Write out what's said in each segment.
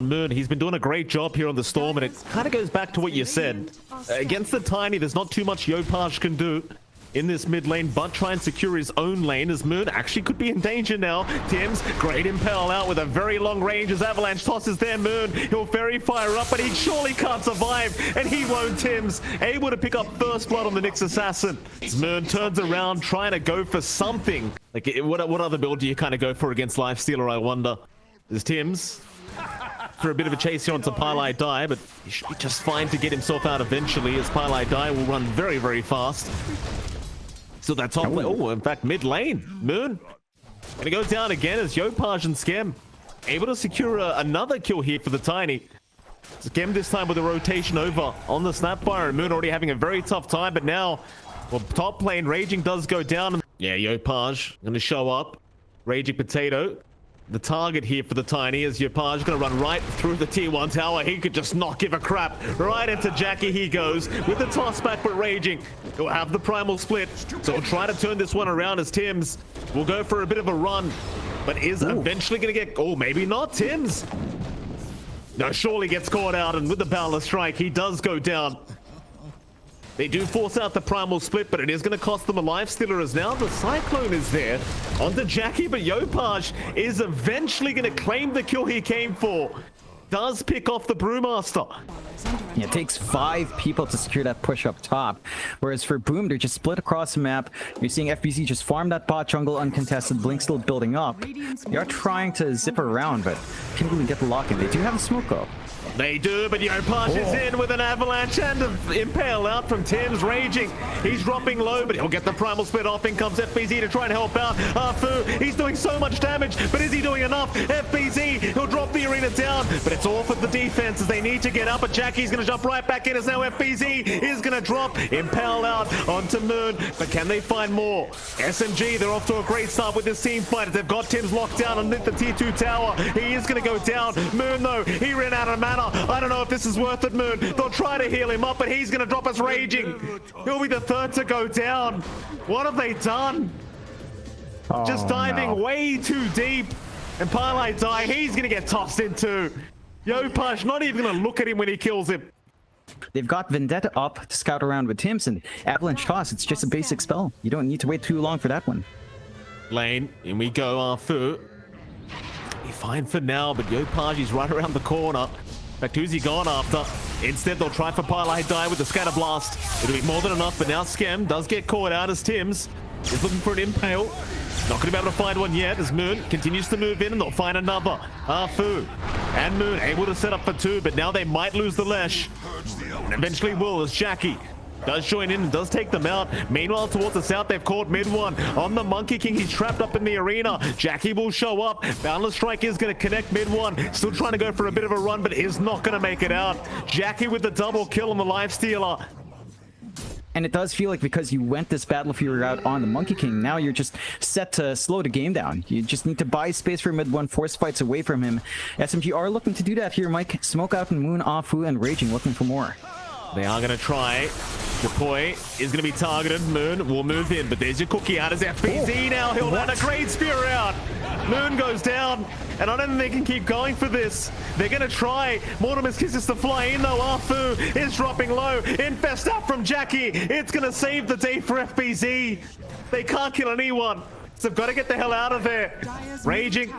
Moon, he's been doing a great job here on the Storm, and it kind of goes back to what you said. Against the Tiny, there's not too much Yopaj can do in this mid lane, but try and secure his own lane, as Moon actually could be in danger now. Tim's great impale out with a very long range as Avalanche tosses there. Moon, he'll very fire up, but he surely can't survive, and he won't. Tim's able to pick up first blood on the Nyx Assassin. As Moon turns around, trying to go for something. Like, what other build do you kind of go for against Lifestealer, I wonder? There's Tim's for a bit of a chase here onto PyLi, but he should be just fine to get himself out eventually, as PyLi will run very, very fast. So that top lane, oh, in fact, mid lane, Moon gonna go down again as Yopaj and Skem able to secure another kill here for the Tiny. Skem this time with a rotation over on the Snapfire, and Moon already having a very tough time, but now, well, top lane, Raging does go down. Yeah, Yopaj gonna show up. Raging Potato, the target here for the Tiny, as Yopaj gonna run right through the tier 1 tower. He could just not give a crap. Right into Jackie he goes with the toss back, but Raging will have the primal split. So we'll try to turn this one around, as Tim's will go for a bit of a run, but is eventually gonna get, oh, maybe not. Tim's, no, surely gets caught out, and with the Boundless Strike, he does go down. They do force out the primal split, but it is going to cost them a life stealer, as now the Cyclone is there onto Jackie, but Yopaj is eventually going to claim the kill he came for. Does pick off the Brewmaster. Yeah, it takes 5 people to secure that push up top, whereas for Boom, they're just split across the map. You're seeing FBZ just farm that bot jungle uncontested, Blink still building up. They are trying to zip around, but can't really get the lock in. They do have a smoke though. They do, but Yopaj is in with an avalanche and an impale out from Tim's. Raging, he's dropping low, but he'll get the primal split off. In comes FBZ to try and help out. Fu, he's doing so much damage, but is he doing enough? FBZ, he'll drop the arena down, but it's all for the defense as they need to get up. But Jackie's going to jump right back in, as now FBZ is going to drop. Impale out onto Moon, but can they find more? SMG, they're off to a great start with this team fight. They've got Tim's locked down underneath the tier 2 tower. He is going to go down. Moon, though, he ran out of mana. I don't know if this is worth it, Moon. They'll try to heal him up, but he's going to drop us Raging. He'll be the third to go down. What have they done? Just diving way too deep. And PyLi, he's going to get tossed into. Yopaj not even going to look at him when he kills him. They've got Vendetta up to scout around with Tim's, and Avalanche Toss, it's just a basic spell. You don't need to wait too long for that one. Lane, in we go, Arfu. Fine for now, but Yopaj is right around the corner. In fact, who's he gone after? Instead, they'll try for PyLi with the Scatter Blast. It'll be more than enough, but now Skem does get caught out, as Tim's is looking for an impale. Not going to be able to find one yet, as Moon continues to move in, and they'll find another. Arfu and Moon able to set up for 2, but now they might lose the Lesh. And eventually will, as Jackie does join in and does take them out. Meanwhile, towards the south, they've caught mid one on the Monkey King. He's trapped up in the arena. Jackie will show up. Boundless Strike is going to connect mid one. Still trying to go for a bit of a run, but is not going to make it out. Jackie with the double kill on the Lifestealer. And it does feel like because you went this Battle Fury route on the Monkey King, now you're just set to slow the game down. You just need to buy space for mid one, force fights away from him. SMG are looking to do that here, Mike. Smoke out and Moon, Afu, and Raging looking for more. They are going to try. Deploy is going to be targeted. Moon will move in, but there's your cookie out as FBZ now. He'll land a great spear out. Moon goes down, and I don't think they can keep going for this. They're going to try. Mortimer's Kisses to fly in, though. Arfu is dropping low. Infest out from Jackie. It's going to save the day for FBZ. They can't kill anyone, so they've got to get the hell out of there. Raging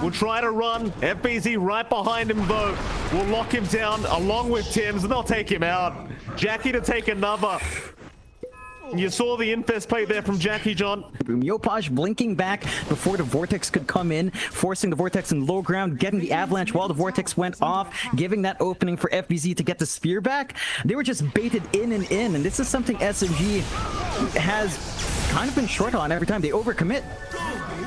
will try to run. FBZ right behind him, though. Will lock him down along with Tim's, and they'll take him out. Jackie to take another. You saw the infest play there from Jackie, John. Yopaj blinking back before the Vortex could come in, forcing the Vortex in low ground, getting the Avalanche while the Vortex went off, giving that opening for FBZ to get the spear back. They were just baited in, and this is something SMG has kind of been short on every time. They overcommit.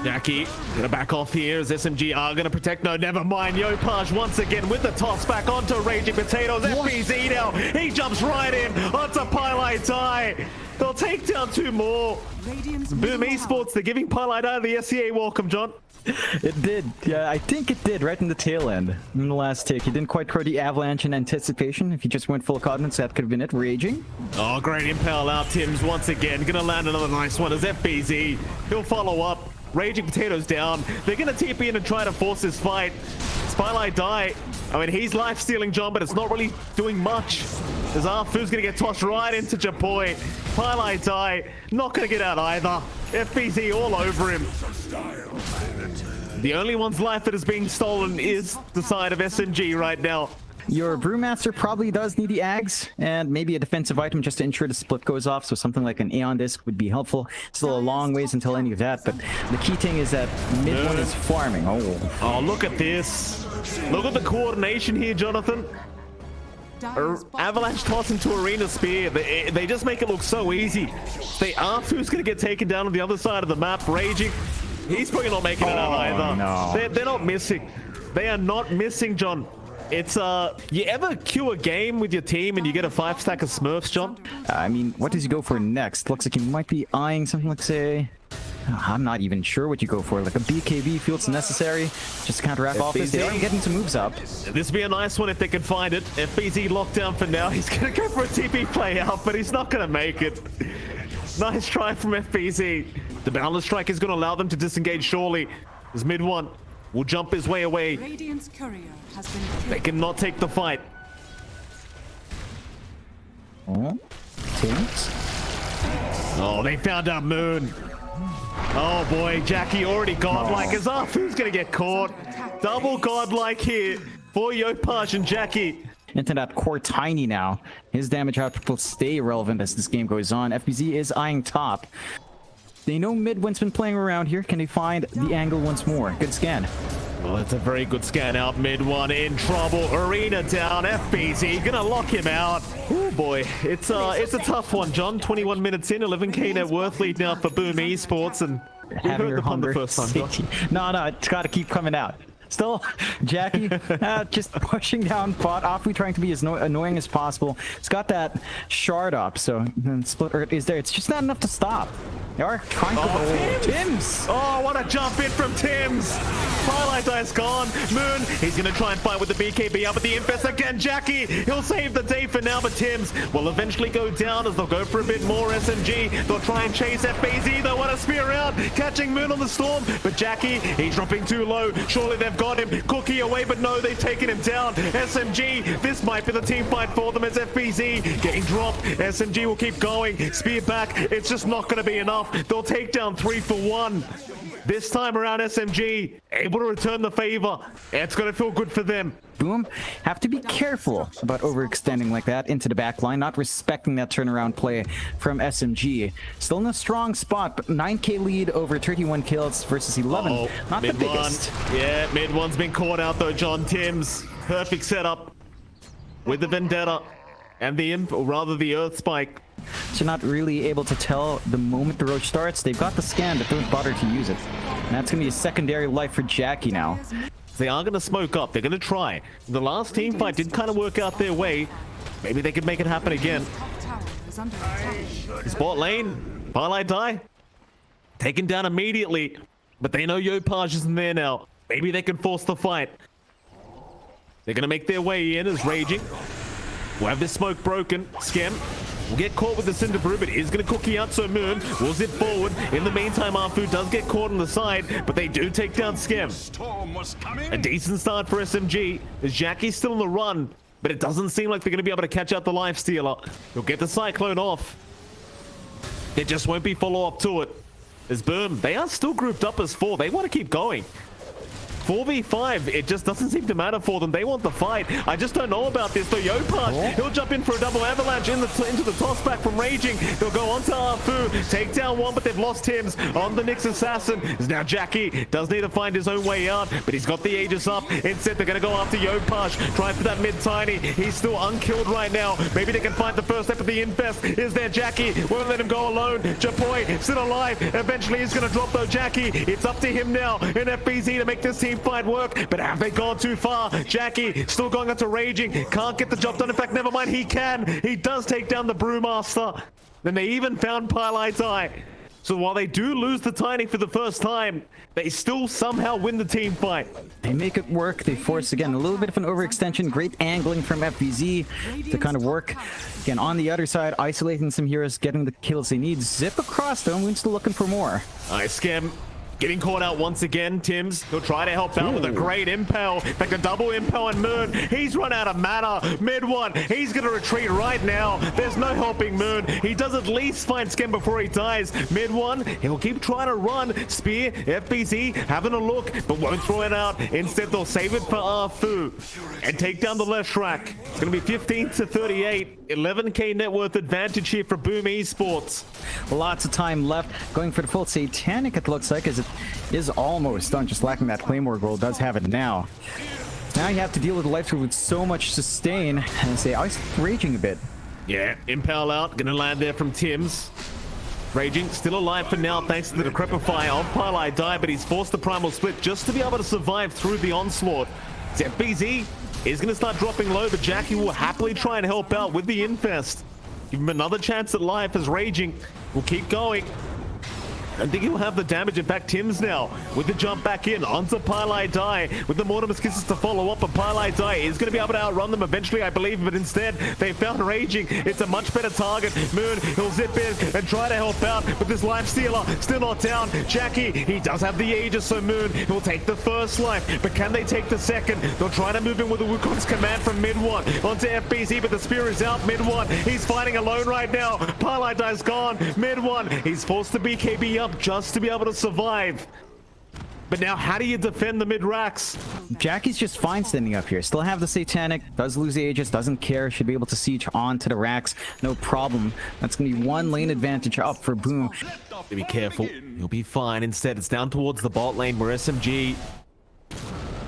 Jackie gonna back off here as SMG are gonna protect. No, never mind. Yopaj once again with the toss back onto Raging Potatoes. FBZ now, he jumps right in onto PyLi. They'll take down 2 more. Boom Esports, they're giving PyLi the SCA welcome, John. It did. Yeah, I think it did right in the tail end. In the last tick, he didn't quite throw the Avalanche in anticipation. If he just went full confidence, that could have been it. Raging. Oh, great impale out. Tim's once again gonna land another nice one as FBZ. He'll follow up. Raging Potatoes down. They're gonna TP in and try to force this fight. BeyondTheSummit. I mean, he's life-stealing, John, but it's not really doing much. As Arfu's gonna get tossed right into Japoy. BeyondTheSummit not gonna get out either. FBZ all over him. The only one's life that is being stolen is the side of SMG right now. Your Brewmaster probably does need the Ags and maybe a defensive item just to ensure the split goes off, so something like an Aeon Disc would be helpful. Still a long ways until any of that, but the key thing is that mid one is farming. Oh, look at this. Look at the coordination here, Jonathan. Avalanche toss into Arena Spear. They just make it look so easy. Arfu's going to get taken down on the other side of the map, Raging. He's probably not making it out either. No. They're not missing. They are not missing, John. It's you ever queue a game with your team and you get a 5-stack of Smurfs, John? I mean, what does he go for next? Looks like he might be eyeing something like, say, I'm not even sure what you go for. Like a BKB feels necessary. Just to counteract off this. They are getting some moves up. This would be a nice one if they can find it. FBZ locked down for now. He's going to go for a TP play out, but he's not going to make it. Nice try from FBZ. The Boundless Strike is going to allow them to disengage surely. This mid one will jump his way away. Radiant's courier has been killed. They cannot take the fight. Oh, Tinks. Oh, they found out Moon. Oh boy, Jackie already godlike. As Arfu's gonna get caught. Double godlike here for Yopaj and Jackie. Into that core Tiny now. His damage output will stay relevant as this game goes on. FBZ is eyeing top. They know Midwind's been playing around here. Can they find the angle once more? Good scan. Well, that's a very good scan out. Mid one in trouble. Arena down. FBZ gonna lock him out. Oh boy, it's a tough one, John. 21 minutes in, 11k net worth lead now for Boom Esports, and we Having heard your the pun the hunger. first time, John. No, it's got to keep coming out. Still, Jackie just pushing down bot. Afu trying to be as annoying as possible. It's got that shard up, so split is there. It's just not enough to stop. They are trying to Tims! Oh, what a jump in from Tims! Twilight Eye's gone. Moon, he's going to try and fight with the BKB up at the Infest again. Jackie, he'll save the day for now, but Tims will eventually go down as they'll go for a bit more SMG. They'll try and chase FBZ. They want to spear out, catching Moon on the storm, but Jackie, he's dropping too low. Surely they've got him. Cookie away, but no, they've taken him down. SMG, this might be the team fight for them as FBZ getting dropped. SMG will keep going. Spear back. It's just not going to be enough. They'll take down 3 for 1. This time around, SMG able to return the favor. It's going to feel good for them. Boom. Have to be careful about overextending like that into the back line, not respecting that turnaround play from SMG. Still in a strong spot, but 9k lead over 31 kills versus 11. Not the biggest. Yeah, mid one's been caught out though, John. Tims. Perfect setup with the Vendetta and the Imp, or rather the Earth Spike. So not really able to tell the moment the Roach starts. They've got the scan, but don't bother to use it. And that's going to be a secondary life for Jackie now. They are going to smoke up. They're going to try. The last team fight did kind of work out their way. Maybe they could make it happen again. Top tower is under attack. Spot lane. BeyondTheSummit taken down immediately. But they know Yopaj isn't there now. Maybe they can force the fight. They're going to make their way in as Raging. We'll have this smoke broken. Skem will get caught with the Cinder Brew, but is going to cookie out, so Moon will zip forward. In the meantime, Arfu does get caught on the side, but they do take down Skem. A decent start for SMG, as Jackie's still on the run, but it doesn't seem like they're going to be able to catch out the Lifestealer. He'll get the Cyclone off. There just won't be follow-up to it. As Boom, they are still grouped up as 4. They want to keep going. 4v5, it just doesn't seem to matter for them. They want the fight. I just don't know about this. So Yopaj, he'll jump in for a double avalanche into the toss back from Raging. They'll go onto Arfu, take down one, but they've lost Tims on the Nyx Assassin. Now Jackie does need to find his own way out, but he's got the Aegis up. Instead, they're going to go after Yopaj, trying for that mid-tiny. He's still unkilled right now. Maybe they can find the first step of the Infest. Is there Jackie? Won't let him go alone. Japoy still alive. Eventually, he's going to drop though Jackie. It's up to him now in FBZ to make this team fight work, but have they gone too far? Jackie still going on to Raging, can't get the job done. In fact, never mind, he can. He does take down the Brewmaster. Then they even found BeyondTheSummit. So while they do lose the Tiny for the first time, they still somehow win the team fight. They make it work. They force, again, a little bit of an overextension. Great angling from FBZ to kind of work. Again, on the other side, isolating some heroes, getting the kills they need. Zip across them. We're still looking for more. Skem Getting caught out once again, Tims. He'll try to help out with a great impale. In fact, a double impale and Moon. He's run out of mana. Mid one, he's going to retreat right now. There's no helping Moon. He does at least find Skem before he dies. Mid one, he'll keep trying to run. Spear, FBZ, having a look, but won't throw it out. Instead, they'll save it for Arfu and take down the left track. It's going to be 15 to 38. 11k net worth advantage here for Boom Esports. Lots of time left. Going for the full Satanic, it looks like, as it is almost done. Just lacking that Claymore gold. Does have it now. Now you have to deal with the life with so much sustain. And say, I was raging a bit. Yeah, impale out. Gonna land there from Tims. Raging, still alive for now thanks to the Decrepify of Pile Die, but he's forced the Primal Split just to be able to survive through the onslaught. ZBZ is going to start dropping low, but Jackie will happily try and help out with the Infest. Give him another chance at life as Raging will keep going. I think he'll have the damage. In fact, Tims now with the jump back in onto Pile Die with the Mortimer's Kisses to follow up, but Pile Die is going to be able to outrun them eventually, I believe, but instead they found Raging. It's a much better target. Moon, he'll zip in and try to help out, but this Life Stealer still not down. Jackie, he does have the Aegis, so Moon, he'll take the first life, but can they take the second? They'll try to move in with the Wukong's command from mid one onto FBZ, but the spear is out mid one. He's fighting alone right now. Pile Die's gone. Mid one, he's forced to BKB up just to be able to survive. But now, how do you defend the mid racks? Jackie's just fine standing up here. Still have the Satanic, does lose the Aegis, doesn't care, should be able to siege onto the racks, no problem. That's gonna be one lane advantage up for Boom. Be careful, you'll be fine. Instead, it's down towards the bot lane where SMG...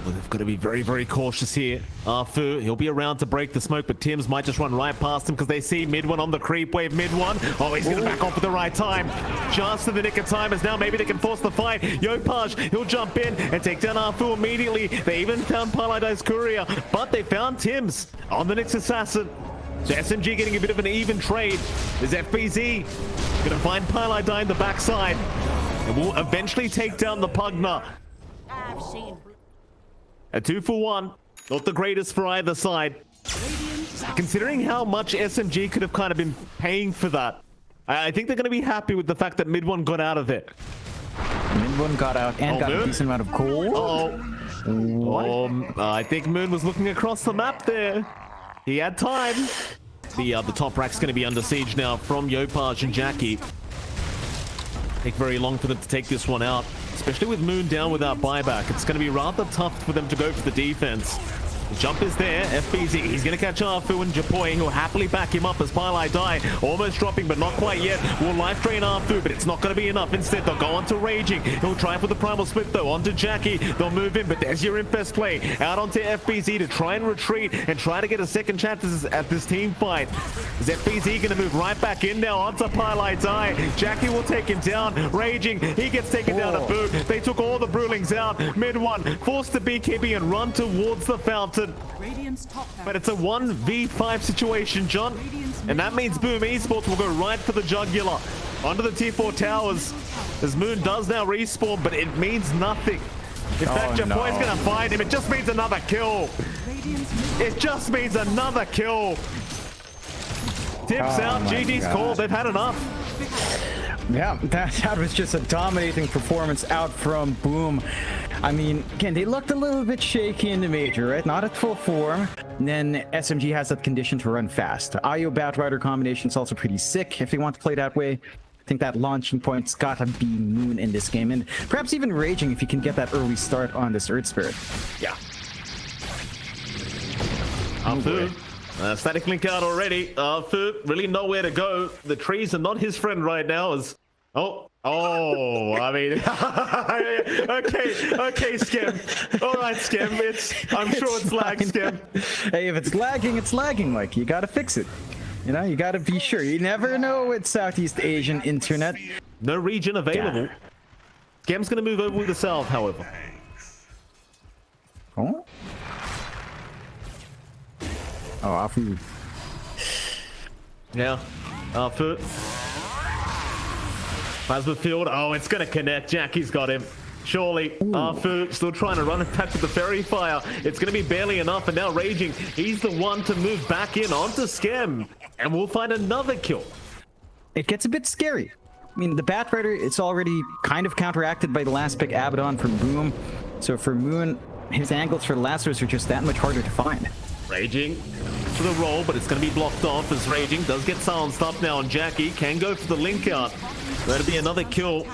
Well, they've got to be very, very cautious here. Arfu, he'll be around to break the smoke, but Tims might just run right past him because they see mid one on the creep wave. Mid one. Oh, he's going to back off at the right time. Just in the nick of time, as now maybe they can force the fight. Yopaj, he'll jump in and take down Arfu immediately. They even found Paladi's Courier, but they found Tims on the next assassin. So SMG getting a bit of an even trade. There's FBZ going to find Paladi in the backside and will eventually take down the Pugna. I've seen. A 2-for-1, not the greatest for either side. Considering how much SMG could have kind of been paying for that, I think they're going to be happy with the fact that mid one got out of it. Mid one got out and got a decent amount of gold. I think Moon was looking across the map there. He had time. The top rack's going to be under siege now from Yopaj and Jackie. Take very long for them to take this one out, especially with Moon down without buyback. It's going to be rather tough for them to go for the defense. The jump is there. FBZ, he's going to catch Arfu and Japoi, who'll happily back him up as Pile Die. Almost dropping, but not quite yet. Will life drain Arfu, but it's not going to be enough. Instead, they'll go on to Raging. He'll try for the Primal Split, though. Onto Jackie. They'll move in, but there's your Infest play. Out onto FBZ to try and retreat and try to get a second chance at this team fight. Is FBZ going to move right back in now onto Pile Die? Jackie will take him down. Raging, he gets taken down a boot. They took all the Brewlings out. Mid one, forced to BKB and run towards the fountain. But it's a 1v5 situation, John. And that means Boom Esports will go right for the jugular. Onto the T4 towers. As Moon does now respawn, but it means nothing. In fact, Japoi's gonna find him. It just means another kill. It just means another kill. Tips out, GG's call. They've had enough. Yeah, that was just a dominating performance out from Boom. I mean, again, they looked a little bit shaky in the major, right? Not at full form. And then SMG has that condition to run fast. IO Batrider combination is also pretty sick if they want to play that way. I think that launching point's gotta be Moon in this game, and perhaps even Raging if you can get that early start on this Earth Spirit. Yeah. Arfu, static link out already. Arfu, really nowhere to go. The trees are not his friend right now. I mean, okay, Skem. All right, Skem. I'm sure it's lag, Skem. Hey, if it's lagging. Like, you gotta fix it. You know, you gotta be sure. You never know with Southeast Asian internet. No region available. Yeah. Skem's gonna move over with the south, however. Oh, Afu. Yeah, Afu. Plasma field. Oh, it's gonna connect. Jackie's got him. Surely. Arfu still trying to run attack with the fairy fire. It's gonna be barely enough, and now Raging. He's the one to move back in onto Skem, and we'll find another kill. It gets a bit scary. I mean, the Batrider, it's already kind of counteracted by the last pick Abaddon from Boom. So for Moon, his angles for lassos are just that much harder to find. Raging for the roll, but it's going to be blocked off as Raging does get silenced up now, and Jackie can go for the link out. That'll be another kill.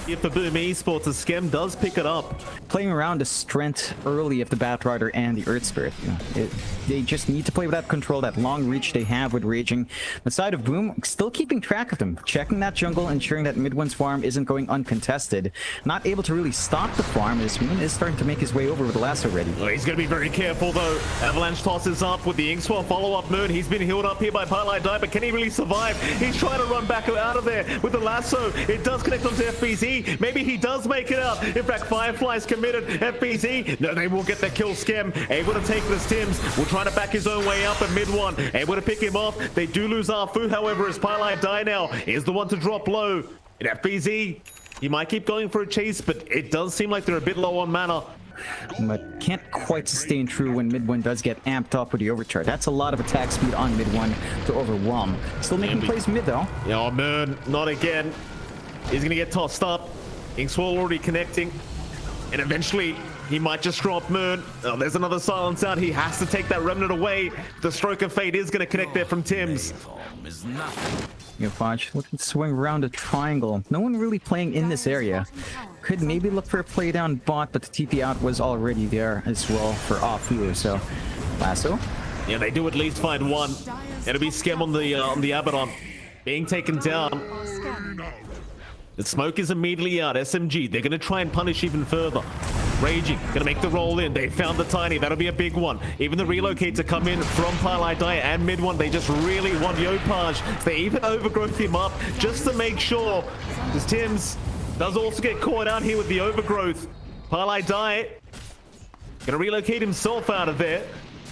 If the Boom Esports, as Skem does pick it up. Playing around the strength early of the Batrider and the Earth Spirit. You know, they just need to play with that control, that long reach they have with Raging. The side of Boom, still keeping track of them, checking that jungle, ensuring that mid one's farm isn't going uncontested. Not able to really stop the farm as Moon is starting to make his way over with the lasso ready. Oh, he's going to be very careful though. Avalanche tosses up with the Inkswell follow-up Moon. He's been healed up here by Pylite Die, but can he really survive? He's trying to run back out of there with the lasso. It does connect onto FBZ. Maybe he does make it out. In fact, Firefly's committed. FBZ, no, they will get the kill. Skem able to take this. Tims will try to back his own way up at mid one. Able to pick him off. They do lose Arfu, however, as Pylite Die now is the one to drop low. And FBZ, he might keep going for a chase, but it does seem like they're a bit low on mana. But can't quite sustain true when mid one does get amped up with the overcharge. That's a lot of attack speed on mid one to overwhelm. Still making plays mid though. Yeah, oh, man, not again. He's gonna get tossed up. Inkswell already connecting, and eventually he might just drop Moon. Oh, there's another silence out. He has to take that remnant away. The stroke of fate is going to connect there from Tims. Fudge looking to swing around a triangle. No one really playing in this area. Could maybe look for a play down bot, but the TP out was already there as well for Afu. So lasso. Yeah, they do at least find one. It'll be Skem on the Abaddon being taken down. The smoke is immediately out. SMG, they're going to try and punish even further. Raging, going to make the roll in. They found the Tiny. That'll be a big one. Even the relocate to come in from Pylite Die and mid one. They just really want Yopaj. They even overgrowth him up just to make sure. Because Tims does also get caught out here with the overgrowth. Pylite Die going to relocate himself out of there.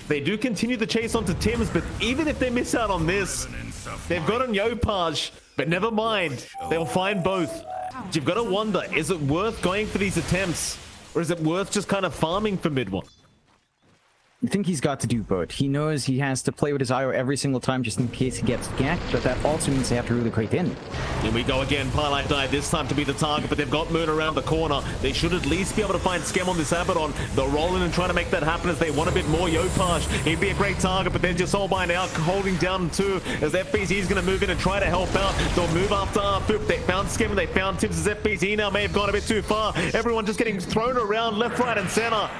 They do continue the chase onto Tims, but even if they miss out on this, they've got an Yopaj. But never mind, they'll find both. But you've got to wonder, is it worth going for these attempts? Or is it worth just kind of farming for mid one? I think he's got to do both. He knows he has to play with his IO every single time just in case he gets ganked, but that also means they have to really creep in. Here we go again. Pylite Die this time to be the target, but they've got Moon around the corner. They should at least be able to find Skem on this Abaddon. They'll roll in and try to make that happen as they want a bit more. Yopaj, he'd be a great target, but they're just all by now holding down two as FBZ is going to move in and try to help out. They'll move after Arfu. They found Skem and they found Tims as FBZ now may have gone a bit too far. Everyone just getting thrown around left, right, and center.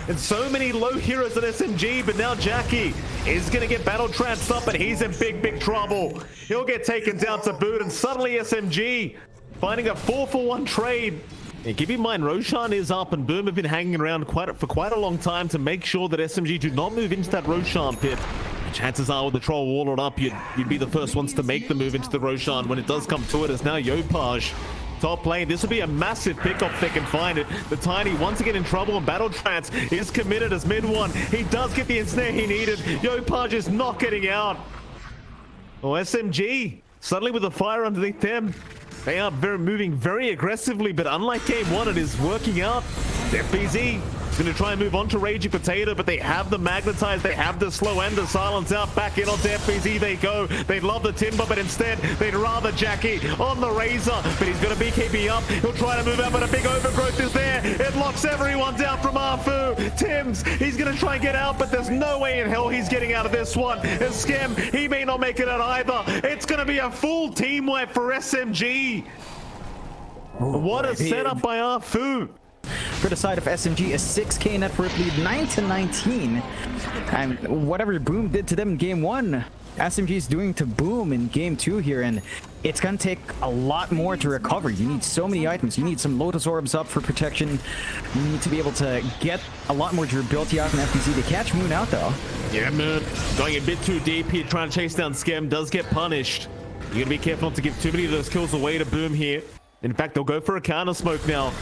And so many low heroes at SMG, but now Jackie is going to get battle tranced up, and he's in big, big trouble. He'll get taken down to boot, and suddenly SMG finding a 4-for-1 trade. And keep in mind, Roshan is up, and Boom have been hanging around for quite a long time to make sure that SMG do not move into that Roshan pit. Chances are with the troll walled up, you'd be the first ones to make the move into the Roshan when it does come to it, as now Yopaj top lane. This will be a massive pick-off if they can find it. The Tiny once again in trouble, and Battle Trance is committed as mid one. He does get the ensnare he needed. Yopaj is not getting out. Oh, SMG suddenly with the fire underneath them. They are moving very aggressively, but unlike game one, it is working out. FBZ is going to try and move on to Raging Potato, but they have the Magnetize, they have the slow and the silence out. Back in onto FBZ they go. They'd love the Timber, but instead they'd rather Jackie on the Razor. But he's going to BKB up. He'll try to move out, but a big overgrowth is there. It locks everyone down from Arfu. Tims, he's going to try and get out, but there's no way in hell he's getting out of this one. And Skem, he may not make it out either. It's going to be a full team wipe for SMG. What a setup by Arfu. For the side of SMG, a 6k net worth lead, 9-19. And whatever Boom did to them in game one, SMG is doing to Boom in game two here, and it's gonna take a lot more to recover. You need so many items. You need some Lotus Orbs up for protection. You need to be able to get a lot more durability out in FBZ. They catch Moon out though. Yeah, Moon going a bit too deep here, trying to chase down Skem, does get punished. You gotta be careful not to give too many of those kills away to Boom here. In fact, they'll go for a counter smoke now.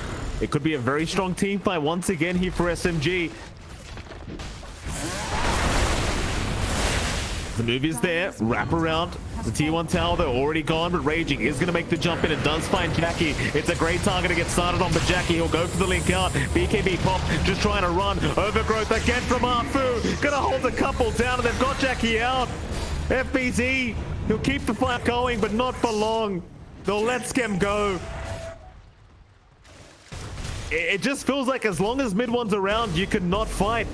It could be a very strong team fight once again here for SMG. The move is there. Wrap around. The tier 1 tower, they're already gone, but Raging is going to make the jump in and does find Jackie. It's a great target to get started on, but Jackie, he'll go for the link out. BKB pop, just trying to run. Overgrowth again from Arfu. Gonna hold a couple down, and they've got Jackie out. FBZ, he'll keep the fight going, but not for long. They'll let Skem go. It just feels like as long as mid one's around, you cannot fight.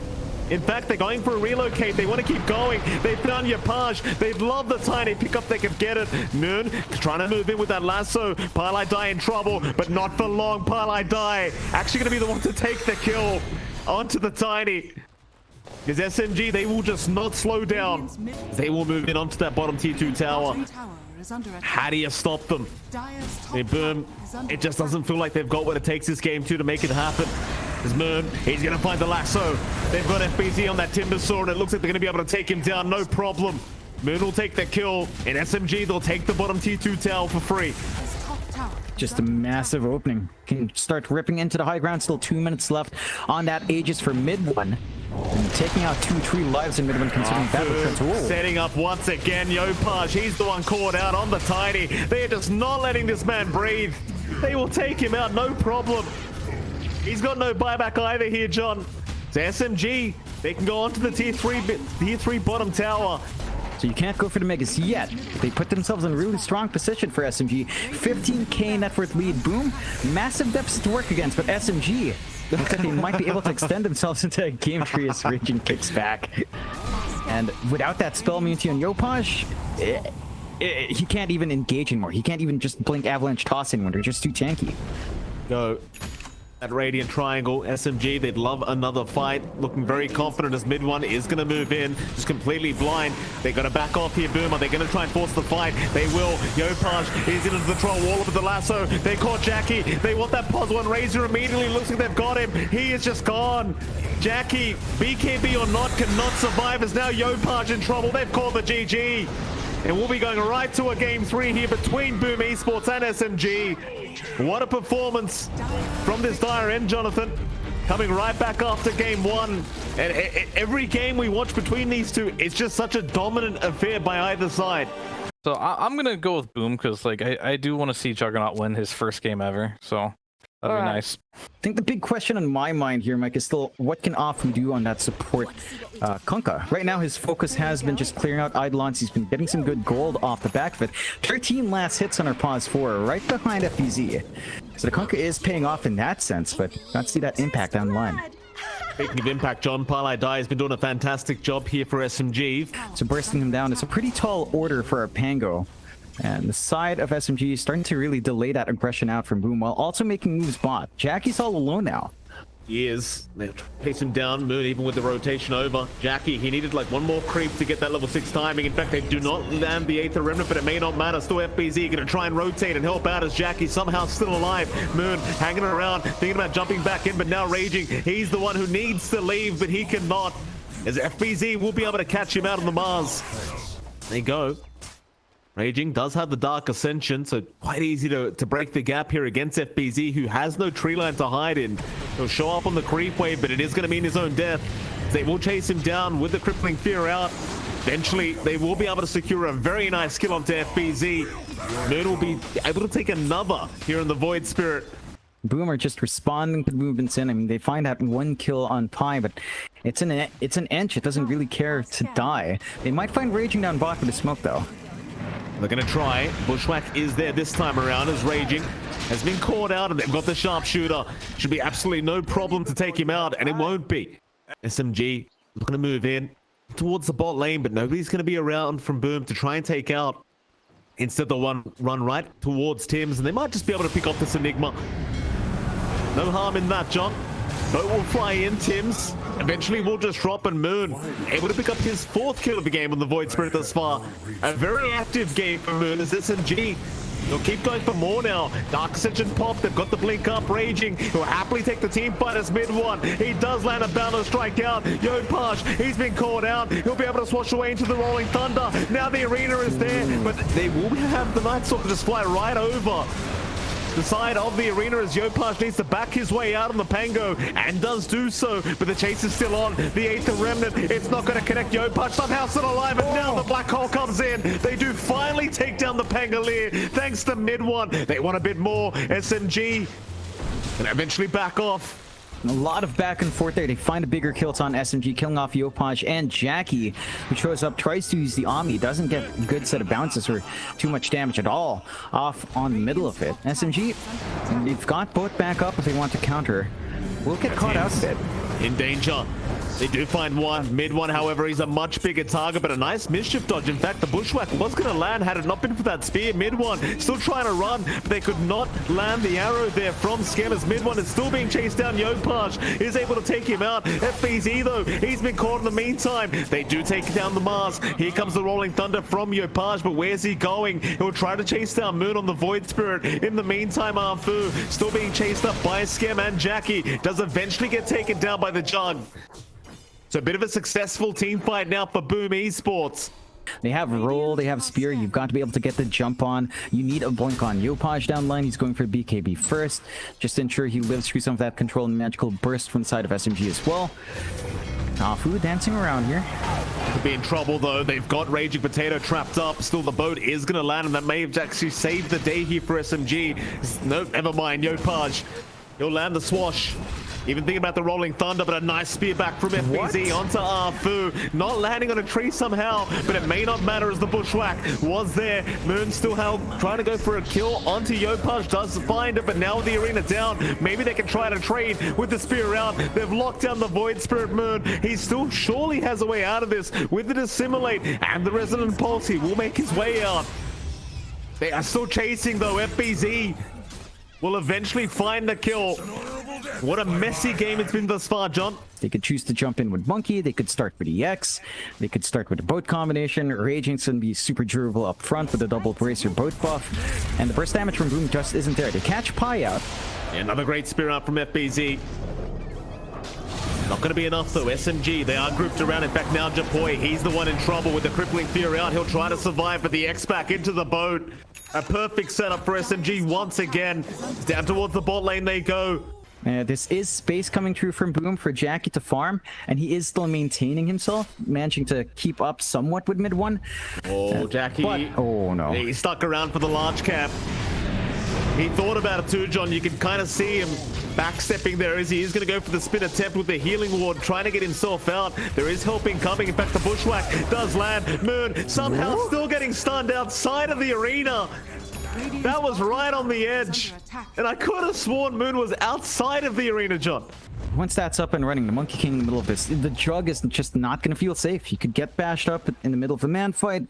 In fact, they're going for a relocate. They want to keep going. They found Yopaj. They love the tiny pickup. They can get it. Moon trying to move in with that lasso. PyLi in trouble, but not for long. PyLi actually going to be the one to take the kill onto the tiny. Because SMG, they will just not slow down. They will move in onto that bottom T2 tower. How do you stop them? Hey, boom. It just doesn't feel like they've got what it takes this game to make it happen. There's Moon. He's going to find the lasso. They've got FBZ on that Timber Saw, and it looks like they're going to be able to take him down. No problem. Moon will take the kill. And SMG, they'll take the bottom T2 tower for free. Just a massive opening. Can start ripping into the high ground. Still 2 minutes left on that Aegis for mid one. And taking out 2-3 lives in mid one, considering that returns roll. Setting up once again. Yopaj, he's the one caught out on the tiny. They are just not letting this man breathe. They will take him out, no problem. He's got no buyback either here, John. It's SMG. They can go onto the tier 3 bottom tower. So you can't go for the Megas yet. They put themselves in a really strong position for SMG. 15k net worth lead. Boom. Massive deficit to work against, but SMG looks like they might be able to extend themselves into a game tree as Raging kicks back. And without that spell immunity on Yopaj, he can't even engage anymore. He can't even just blink Avalanche Toss anymore. They're just too tanky. Go. That Radiant Triangle, SMG, they'd love another fight. Looking very confident as mid one is going to move in. Just completely blind. They got to back off here, Boom. Are they going to try and force the fight? They will. Yopaj is into the troll wall with the lasso. They caught Jackie. They want that pos one. Razor immediately looks like they've got him. He is just gone. Jackie, BKB or not, cannot survive. Is now Yopaj in trouble. They've called the GG. And we'll be going right to a game 3 here between Boom Esports and SMG. What a performance from this dire end, Jonathan. Coming right back after game 1. And every game we watch between these two, it's just such a dominant affair by either side. So I'm going to go with Boom because like I do want to see Juggernaut win his first game ever. So that'd be nice. I think the big question on my mind here, Mike, is still what can Offum do on that support Kunkka? Right now, his focus has been just clearing out Eidolons. He's been getting some good gold off the back of it. 13 last hits on our pause 4, right behind FBZ. So the Kunkka is paying off in that sense, but not see that impact online. Speaking of impact, John, PyLi has been doing a fantastic job here for SMG. So bursting him down is a pretty tall order for our Pango. And the side of SMG is starting to really delay that aggression out from Boom while also making moves bot. Jackie's all alone now. He is. They pace him down, Moon, even with the rotation over. Jackie, he needed like one more creep to get that level 6 timing. In fact, they do not land the Aether Remnant, but it may not matter. Still FBZ going to try and rotate and help out as Jackie somehow still alive. Moon hanging around, thinking about jumping back in, but now Raging. He's the one who needs to leave, but he cannot. As FBZ will be able to catch him out on the Mars. There you go. Raging does have the Dark Ascension, so quite easy to break the gap here against FBZ, who has no tree line to hide in. He'll show up on the creep wave, but it is going to mean his own death. They will chase him down with the Crippling Fear out. Eventually, they will be able to secure a very nice kill onto FBZ. Moon will be able to take another here in the Void Spirit. Boom are just responding to the movements in. I mean, they find that one kill on Pi, but it's an inch. It doesn't really care to die. They might find Raging down bot with the smoke, though. They're going to try. Bushwhack is there this time around as Raging has been caught out, and they've got the sharpshooter. Should be absolutely no problem to take him out, and it won't be. SMG looking to move in towards the bot lane, but nobody's going to be around from Boom to try and take out. Instead, they'll run right towards Tim's, and they might just be able to pick off this Enigma. No harm in that, John. Boat will fly in, Tim's. Eventually, we'll just drop, and Moon able to pick up his 4th kill of the game on the Void Spirit thus far. A very active game for Moon as SMG. They'll keep going for more now. Dark Ascension pop. They've got the blink up. Raging. He'll happily take the team fight as mid one. He does land a boundless strike out. Yopaj, he's been caught out. He'll be able to swash away into the Rolling Thunder. Now the arena is there, but they will have the Night Stalker just fly right over the side of the arena as Yopaj needs to back his way out on the Pango and does do so, but the chase is still on. The Aether Remnant, it's not going to connect. Yopaj somehow still alive, and now the Black Hole comes in. They do finally take down the Pangolier thanks to mid one. They want a bit more. SMG and eventually back off. A lot of back and forth there. They find a bigger kill. It's on SMG, killing off Yopaj and Jackie, who shows up, tries to use the Omni, doesn't get a good set of bounces or too much damage at all off on the middle of it. SMG, they've got both back up if they want to counter. Will get caught out a bit. In danger. They do find one. Mid one, however, he's a much bigger target, but a nice mischief dodge. In fact, the bushwhack was going to land had it not been for that spear. Mid one still trying to run, but they could not land the arrow there from Scammers. Mid one is still being chased down. Yopaj is able to take him out. FBZ, though, he's been caught in the meantime. They do take down the Mars. Here comes the Rolling Thunder from Yopaj, but where's he going? He'll try to chase down Moon on the Void Spirit. In the meantime, Arfu still being chased up by Scam and Jackie. Does eventually get taken down by the Jug. So a bit of a successful team fight now for Boom Esports. They have roll, they have spear. You've got to be able to get the jump on. You need a blink on Yopaj down line. He's going for BKB first, just to ensure he lives through some of that control and magical burst from the side of SMG as well. Afu dancing around here. Could be in trouble though. They've got Raging Potato trapped up. Still, the boat is going to land, and that may have actually saved the day here for SMG. No, never mind. Yopaj, he'll land the swash. Even thinking about the Rolling Thunder, but a nice spear back from FBZ onto Arfu. Not landing on a tree somehow, but it may not matter as the bushwhack was there. Moon still held, trying to go for a kill onto Yopaj. Does find it, but now with the arena down, maybe they can try to trade with the spear out. They've locked down the Void Spirit Moon. He still surely has a way out of this with the Dissimulate and the Resonant Pulse. He will make his way out. They are still chasing though. FBZ will eventually find the kill. What a messy game it's been thus far, John. They could choose to jump in with Monkey. They could start with EX. They could start with a boat combination. Raging's going to be super durable up front with a double bracer boat buff. And the burst damage from Boom just isn't there. They catch Pi out. Yeah, another great spear out from FBZ. Not going to be enough though. SMG, they are grouped around. In fact, now Japoi, he's the one in trouble with the crippling fear out. He'll try to survive, but the X back into the boat. A perfect setup for SMG once again. Down towards the bot lane they go. This is space coming through from Boom for Jackie to farm, and he is still maintaining himself, managing to keep up somewhat with mid one. Oh, Jackie. But, oh no. He stuck around for the large cap. He thought about it too, John. You can kind of see him backstepping there as he is going to go for the spin attempt with the healing ward, trying to get himself out. There is helping coming. In fact, the bushwhack does land. Moon somehow still getting stunned outside of the arena. That was right on the edge. And I could have sworn Moon was outside of the arena, John. Once that's up and running, the Monkey King in the middle of this, the Jug is just not going to feel safe. He could get bashed up in the middle of the man fight.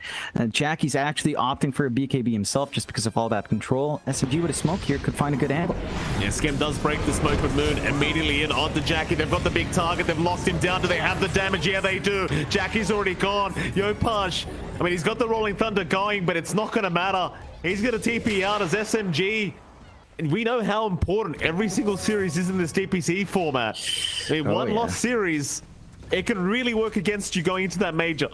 Jackie's actually opting for a BKB himself just because of all that control. SMG with a smoke here could find a good angle. Yeah, Skim does break the smoke, but Moon immediately in onto Jackie. They've got the big target. They've locked him down. Do they have the damage? Yeah, they do. Jackie's already gone. Yopaj, I mean, he's got the Rolling Thunder going, but it's not going to matter. He's going to TP out as SMG. And we know how important every single series is in this DPC format. I mean, one lost series, it can really work against you going into that major.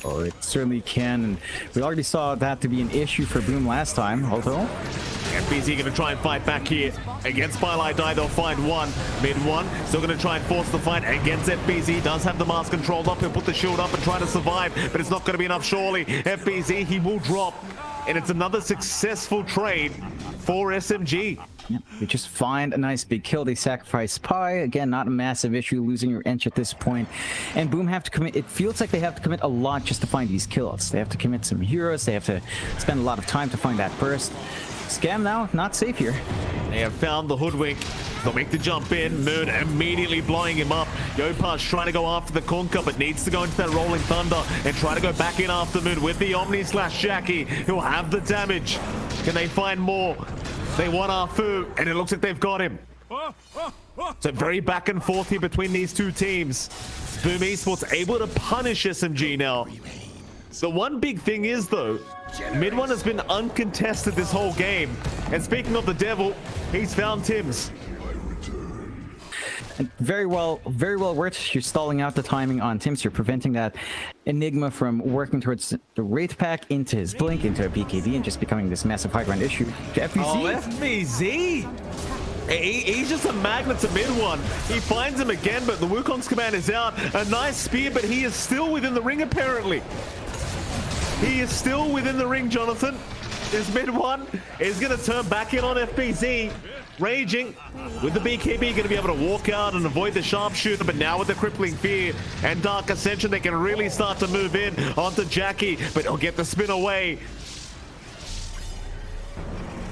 Oh, it certainly can. And we already saw that to be an issue for Boom last time, although FBZ going to try and fight back here against Bylight Die. They'll find one. Mid one. Still going to try and force the fight against FBZ. Does have the mask controlled up. He'll put the shield up and try to survive, but it's not going to be enough, surely. FBZ, he will drop. And it's another successful trade for SMG. Yeah, they just find a nice big kill. They sacrifice Pi. Again, not a massive issue losing your Ench at this point. And Boom have to commit. It feels like they have to commit a lot just to find these kills. They have to commit some heroes. They have to spend a lot of time to find that burst. Scam now, not safe here. They have found the hoodwink. They'll make the jump in. Moon immediately blowing him up. Yopaj trying to go after the Conker, but needs to go into that Rolling Thunder and try to go back in after Moon with the Omni / Jackie. He'll have the damage. Can they find more? They want Arfu, and it looks like they've got him. So very back and forth here between these two teams. Boom Esports able to punish SMG now. The one big thing is, though, mid one has been uncontested this whole game. And speaking of the devil, he's found Tim's. And very well worked. You're stalling out the timing on Tim's. You're preventing that Enigma from working towards the Wraith Pack into his Blink, into a BKB, and just becoming this massive high ground issue. FBZ. Oh, FBZ! He's just a magnet to mid one. He finds him again, but the Wukong's command is out. A nice spear, but he is still within the ring, apparently. He is still within the ring, Jonathan. This mid one is going to turn back in on FBZ. Raging with the BKB going to be able to walk out and avoid the sharpshooter, but now with the crippling fear and Dark Ascension, they can really start to move in onto Jackie, but he'll get the spin away.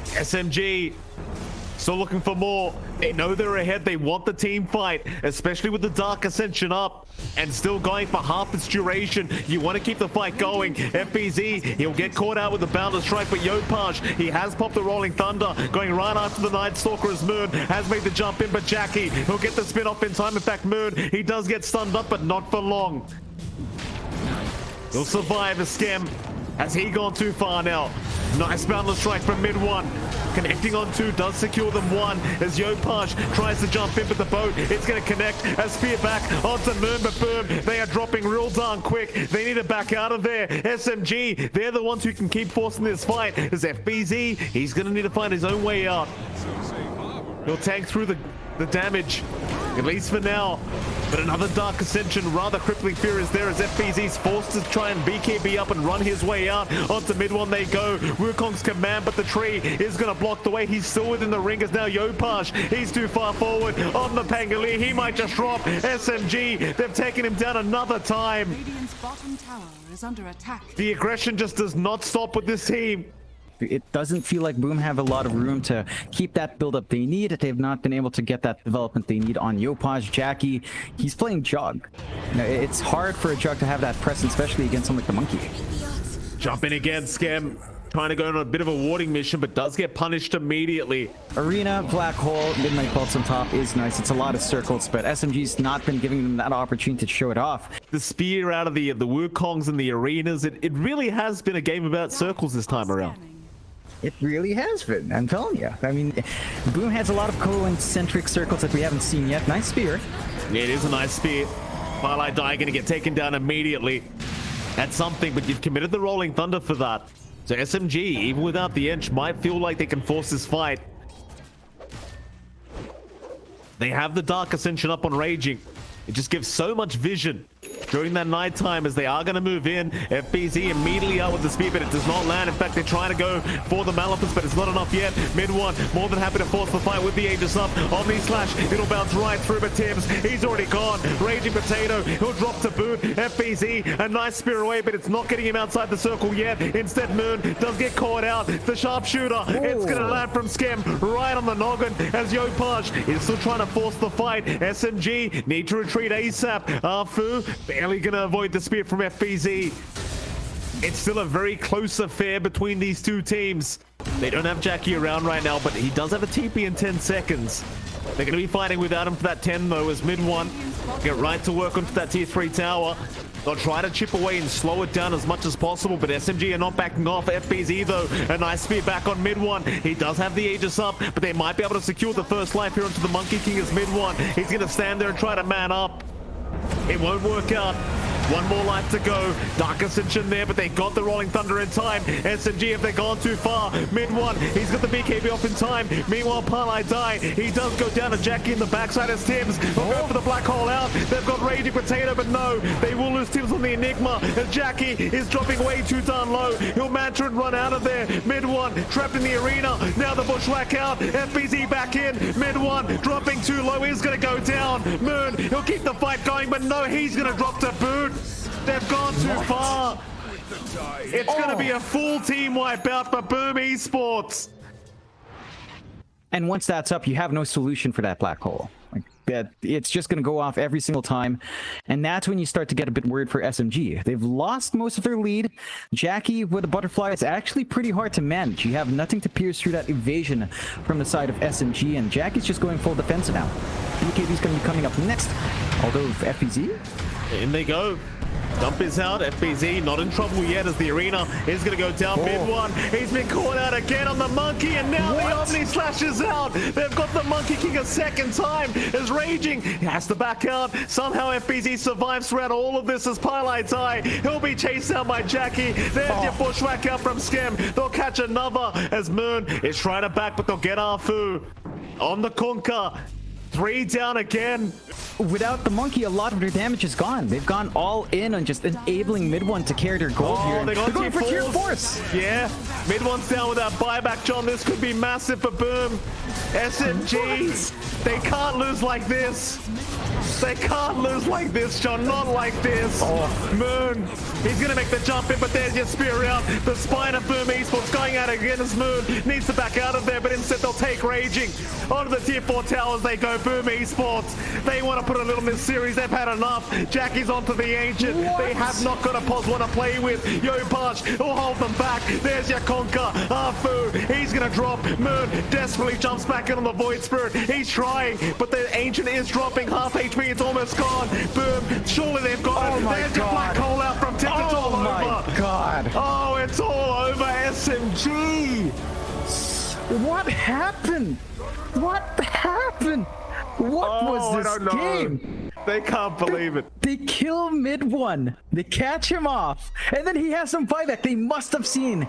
SMG still looking for more. They know they're ahead. They want the team fight, especially with the Dark Ascension up and still going for half its duration. You want to keep the fight going. FBZ, he'll get caught out with the Boundless Strike, but Yopaj, he has popped the Rolling Thunder, going right after the Night Stalker as Moon has made the jump in, but Jackie, he'll get the spin off in time. In fact, Moon, he does get stunned up, but not for long. He'll survive a Skem. Has he gone too far now? Nice Boundless Strike from mid one. Connecting on two, does secure them one as Yopaj tries to jump in, but the boat, it's going to connect. A spear back onto Moon, but boom, they are dropping real darn quick. They need to back out of there. SMG, they're the ones who can keep forcing this fight. As FBZ, he's going to need to find his own way out. He'll tank through the damage, at least for now. But another Dark Ascension, rather crippling fear is there as FBZ's forced to try and BKB up and run his way out. Onto mid one they go. Wukong's command, but the tree is going to block the way. He's still within the ring as now Yopaj. He's too far forward on the Pangalee. He might just drop. SMG, they've taken him down another time. Radiant's bottom tower is under attack. The aggression just does not stop with this team. It doesn't feel like Boom have a lot of room to keep that build-up they need. They've not been able to get that development they need on Yopaj. Jackie, he's playing Jug. You know, it's hard for a Jug to have that presence, especially against someone like the Monkey. Jumping again, Skem. Trying to go on a bit of a warding mission, but does get punished immediately. Arena, Black Hole, Midnight Pulse on top is nice. It's a lot of circles, but SMG's not been giving them that opportunity to show it off. The spear out of the Wukongs and the arenas, it really has been a game about circles this time around. It really has been, I'm telling you. I mean, Boom has a lot of concentric circles that we haven't seen yet. Nice spear. Yeah, it is a nice spear. Twilight Die going to get taken down immediately. That's something, but you've committed the Rolling Thunder for that. So SMG, even without the inch, might feel like they can force this fight. They have the Dark Ascension up on Raging. It just gives so much vision during that night time as they are going to move in. FBZ immediately out with the speed, but it does not land. In fact, they're trying to go for the Maleficent, but it's not enough yet. Mid one, more than happy to force the fight with the Aegis up. Omni Slash, it'll bounce right through, but Tibbs, he's already gone. Raging Potato, he'll drop to boot. FBZ, a nice spear away, but it's not getting him outside the circle yet. Instead, Moon does get caught out. The sharpshooter, it's going to land from Skem right on the noggin as Yopaj is still trying to force the fight. SMG need to retreat ASAP. Arfu barely gonna avoid the spear from FBZ. It's still a very close affair between these two teams. They don't have Jackie around right now, but he does have a TP in 10 seconds. They're gonna be fighting without him for that 10 though, as mid one get right to work onto that tier 3 tower. They'll try to chip away and slow it down as much as possible, but SMG are not backing off. FBZ though, a nice spear back on mid one. He does have the Aegis up, but they might be able to secure the first life here onto the Monkey King as mid one. He's gonna stand there and try to man up. It won't work out. One more life to go. Dark Ascension there, but they got the Rolling Thunder in time. SMG, if they've gone too far. Mid one, he's got the BKB off in time. Meanwhile, Parlay Die, he does go down to Jackie in the backside as Tibbs will go for the Black Hole out. They've got Raging Potato, but no, they will lose Tibbs on the Enigma as Jackie is dropping way too darn low. He'll mantra and run out of there. Mid one, trapped in the arena. Now the Bushwhack out. FBZ back in. Mid one, dropping too low. He's going to go down. Moon, he'll keep the fight going, but no, he's going to drop to boot. They've gone too far. It's going to be a full team wipeout for Boom Esports. And once that's up, you have no solution for that Black Hole. Like that, it's just going to go off every single time. And that's when you start to get a bit worried for SMG. They've lost most of their lead. Jackie with a butterfly is actually pretty hard to manage. You have nothing to pierce through that evasion from the side of SMG, and Jackie's just going full defense now. BKB's going to be coming up next. Although FBZ, in they go. Dump is out. FBZ not in trouble yet as the arena is going to go down mid one. He's been caught out again on the Monkey, and now the Omni Slash is out. They've got the Monkey King a second time as Raging. He has to back out. Somehow FBZ survives throughout all of this as Parlay Die. He'll be chased out by Jackie. There's your Bushwhack out from Skem. They'll catch another as Moon is trying to back, but they'll get Arfu on the Kunkka. 3 down again. Without the monkey, a lot of their damage is gone. They've gone all in on just enabling mid one to carry their gold here. They got They're going for tier 4s. Yeah, mid one's down with that buyback, John. This could be massive for Boom. SMG, they can't lose like this. They can't lose like this, John. Not like this. Moon, he's gonna make the jump in, but there's your spear out. The spine of Boom Esports going out again as Moon needs to back out of there, but instead they'll take Raging. Onto the tier 4 towers they go. Boom Esports, they want to put a little in this series. They've had enough. Jackie's onto the Ancient. They have not got a pos one to play with. Yopaj will hold them back. There's your Conquer. Afu, he's gonna drop. Moon desperately jumps back in on the Void Spirit. He's trying, but the Ancient is dropping half HP. It's almost gone. Boom, surely they've got it. There's your Black Hole out from Tech. It's all over. God. Oh, it's all over. SMG. What happened? What happened? What was I this don't know. game? They can't believe it. They kill mid one. They catch him off. And then he has some buyback. They must have seen